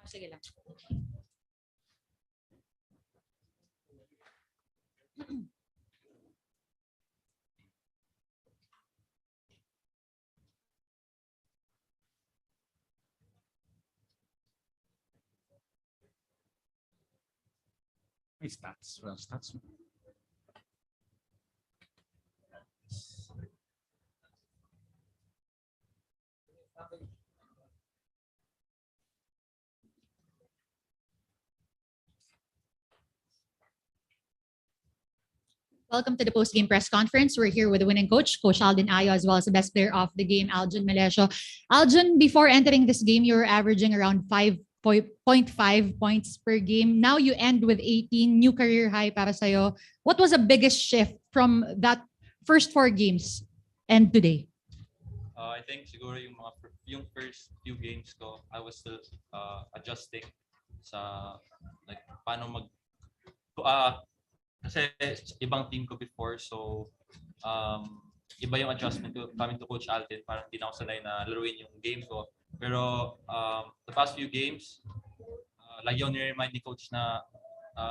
Sige lang. May stats. Well, stats. Welcome to the post-game press conference. We're here with the winning coach, Coach Alden Ayo, as well as the best player of the game, Aljon Melesio. Aljon, before entering this game, you were averaging around 5.5 points per game. Now you end with 18, new career high para sa'yo. What was the biggest shift from that first 4 games and today? I think siguro yung first few games ko, I was still adjusting sa like paano kasi ibang team ko before, so iba yung adjustment ko coming to Coach Alden. Parang hindi na ako sanay na laruin yung game ko. Pero the past few games, lagi ako ni-remind ni Coach na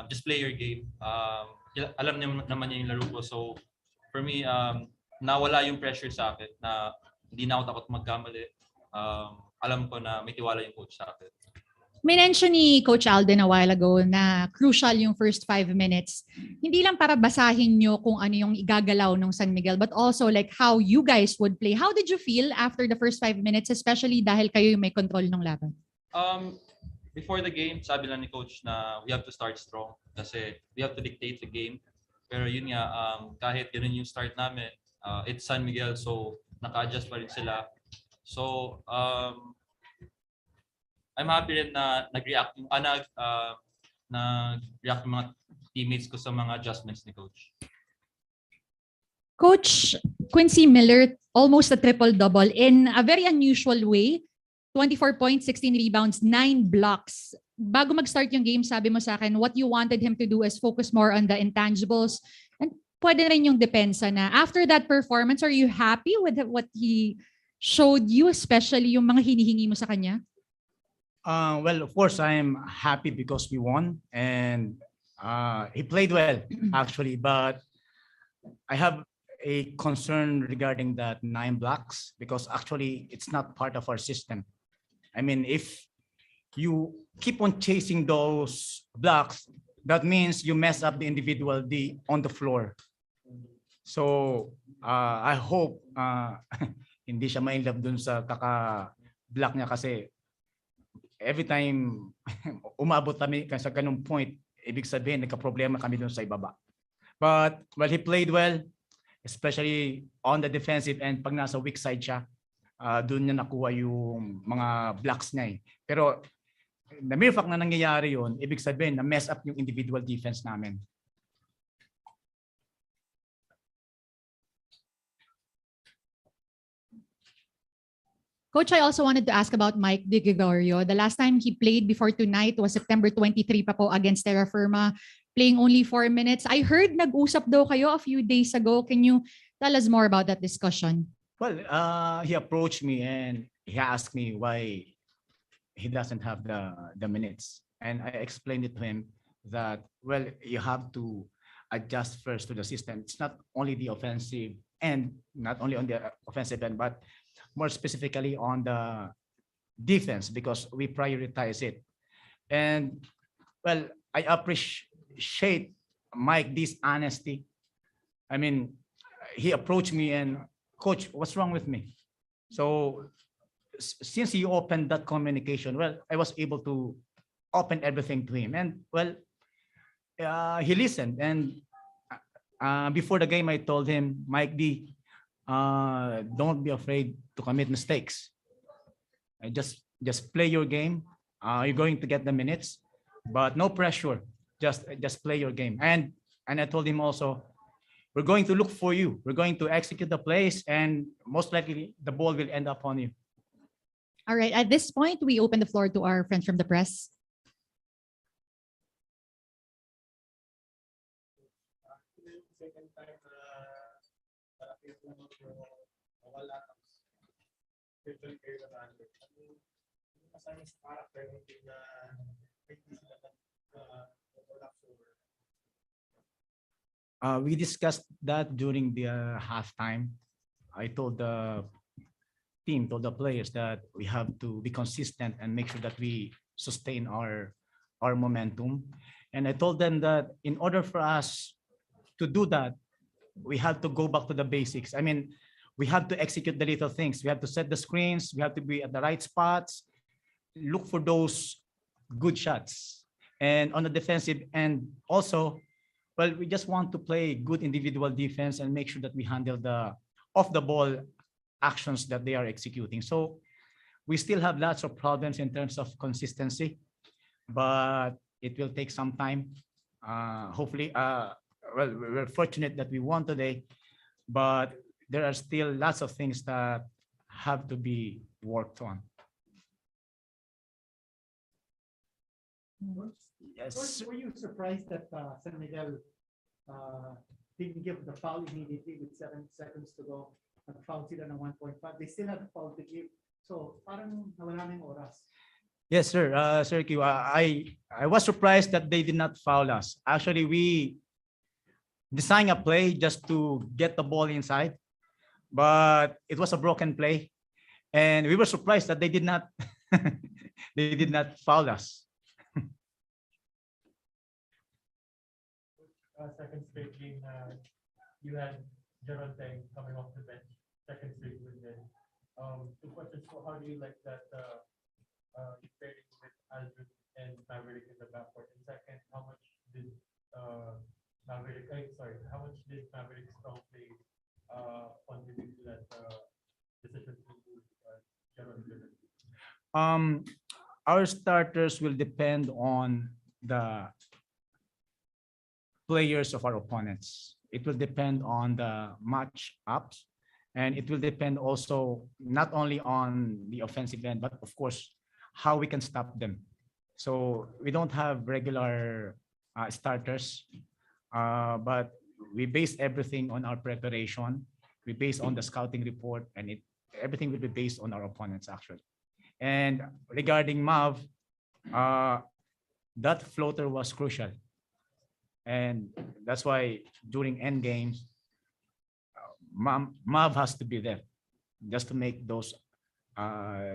just play your game. Alam niya naman niya yung laro ko. So for me, nawala yung pressure sa akin na hindi na ako takot magkamali. Alam ko na may tiwala yung coach sa akin. May mention ni Coach Alden a while ago na crucial yung first 5 minutes. Hindi lang para basahin nyo kung ano yung igagalaw ng San Miguel, but also like how you guys would play. How did you feel after the first 5 minutes, especially dahil kayo yung may control ng laban? Before the game, sabi lang ni Coach na we have to start strong kasi we have to dictate the game. Pero yun nga, kahit ganun yung start namin, it's San Miguel, so naka-adjust pa rin sila. So, I'm happy rin na nag-react yung mga teammates ko sa mga adjustments ni Coach. Coach Quincy Miller, almost a triple-double in a very unusual way. 24 points, 16 rebounds, 9 blocks. Bago mag-start yung game, sabi mo sa akin, what you wanted him to do is focus more on the intangibles. And pwede rin yung depensa na. After that performance, are you happy with what he showed you, especially yung mga hinihingi mo sa kanya? Well, of course, I'm happy because we won and he played well, actually. But I have a concern regarding that 9 blocks because actually it's not part of our system. I mean, if you keep on chasing those blocks, that means you mess up the individual on the floor. So I hope hindi siya ma-inlove dun sa kaka-block niya kasi every time umabot kami sa ganung point, ibig sabihin nagka-problema kami dun sa ibaba. But well, he played well, especially on the defensive end. Pag nasa weak side siya, dun niya nakuha yung mga blocks niya eh. Pero the mere fact na nangyayari yun, ibig sabihin na mess up yung individual defense namin. Coach, I also wanted to ask about Mike De Gregorio. The last time he played before tonight was September 23 pa po against Terra Firma, playing only 4 minutes. I heard nag-usap daw kayo a few days ago. Can you tell us more about that discussion? Well, he approached me and he asked me why he doesn't have the minutes. And I explained it to him that, well, you have to adjust first to the system. It's not only the offensive end, not only on the offensive end, but more specifically on the defense because we prioritize it. And well, I appreciate Mike this honesty. I mean, he approached me and, Coach, what's wrong with me? So since he opened that communication, well, I was able to open everything to him. And well, he listened. And before the game, I told him, Mike D, don't be afraid to commit mistakes. Just play your game. You're going to get the minutes, but no pressure. Just play your game. And I told him also, we're going to look for you. We're going to execute the plays, and most likely the ball will end up on you. All right. At this point, we open the floor to our friends from the press. We discussed that during the halftime. I told the team, told the players that we have to be consistent and make sure that we sustain our momentum. And I told them that in order for us to do that, we have to go back to the basics. I mean, we have to execute the little things. We have to set the screens. We have to be at the right spots. Look for those good shots. And on the defensive end, also, well, we just want to play good individual defense and make sure that we handle the off the ball actions that they are executing. So we still have lots of problems in terms of consistency, but it will take some time. Hopefully, well, we're fortunate that we won today, but there are still lots of things that have to be worked on. Yes. Were you surprised that San Miguel didn't give the foul immediately with 7 seconds to go? And foul sila ng 1.5. They still have the foul to give. So parang nawala na yung oras. Yes, sir. Sir Q, I was surprised that they did not foul us. Actually, we designed a play just to get the ball inside, but it was a broken play, and we were surprised that they did not they did not foul us. Second straight game, you had Geraldine coming off the bench, second straight win then. Two questions. So how do you like that pairing with Aldrin and Maverick in the backcourt? And second, how much did Maverick's strong play contribute to that decision to move Geraldine? Our starters will depend on the players of our opponents. It will depend on the match ups, and it will depend also not only on the offensive end, but of course, how we can stop them. So we don't have regular starters, but we base everything on our preparation. We base on the scouting report, and everything will be based on our opponents actually. And regarding Mav, that floater was crucial. And that's why during end games, Mav has to be there just to make those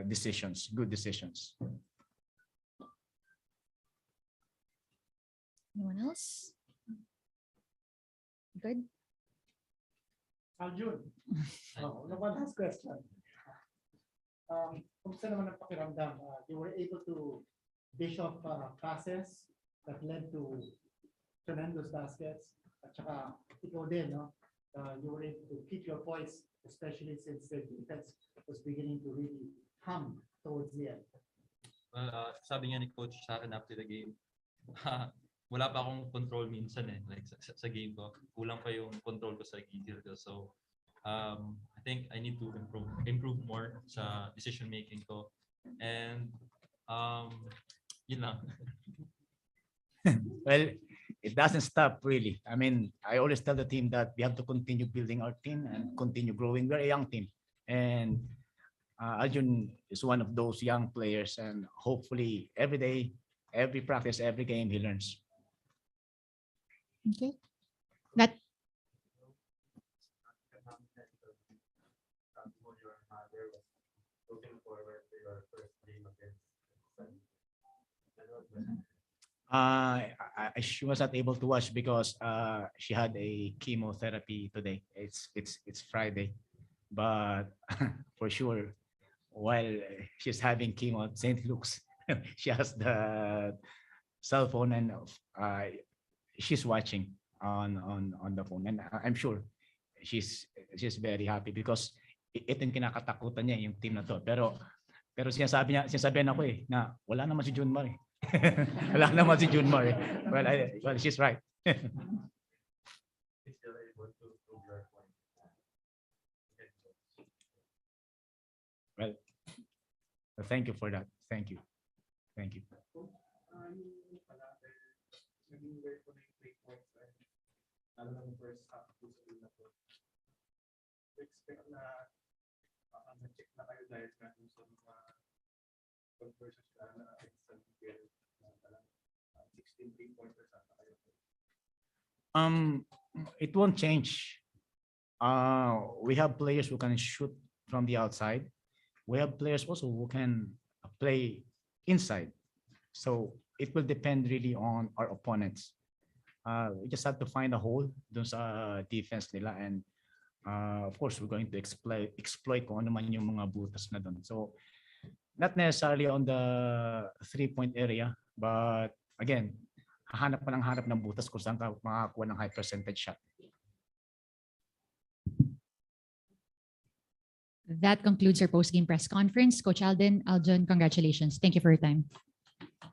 decisions, good decisions. Anyone else? Good. Aljun. One last question. Kumusta naman ang pakiramdam? You were able to dish off passes that led to tremendous baskets. At saka ikaw din, no? You were able to keep your voice, especially since the defense was beginning to really hum towards the end. Sabi nga ni coach sa akin after the game, wala pa akong control minsan like sa game ko. Kulang pa yung control ko sa gigil ko. So I think I need to improve more sa decision making ko. And yun lang. Well, it doesn't stop really. I mean, I always tell the team that we have to continue building our team and continue growing. We're a young team, and Arjun is one of those young players, and hopefully every day, every practice, every game, he learns. Okay. That she was not able to watch because she had a chemotherapy today. It's Friday, but for sure, while she's having chemo at St. Luke's, she has the cell phone and she's watching on the phone, and I'm sure she's very happy because ito yung kinakatakutan niya yung team na to. Pero sinasabihan ako na wala naman si Junmar eh. Wala naman si Junmar eh. Well, she's right. Well, thank you for that. Thank you. Expect na check na kayo dahil nga sa mga conversions na extra na 16 3-pointers na kayo. it won't change. We have players who can shoot from the outside. We have players also who can play inside. So it will depend really on our opponents. We just have to find a hole dun sa defense nila, and of course we're going to exploit kung ano man yung mga butas na dun. So not necessarily on the 3-point area, but again, hahanap pa ng hanap ng butas kung saan ka makakuha ng high percentage shot. That concludes our post-game press conference. Coach Alden, Aljon, congratulations. Thank you for your time.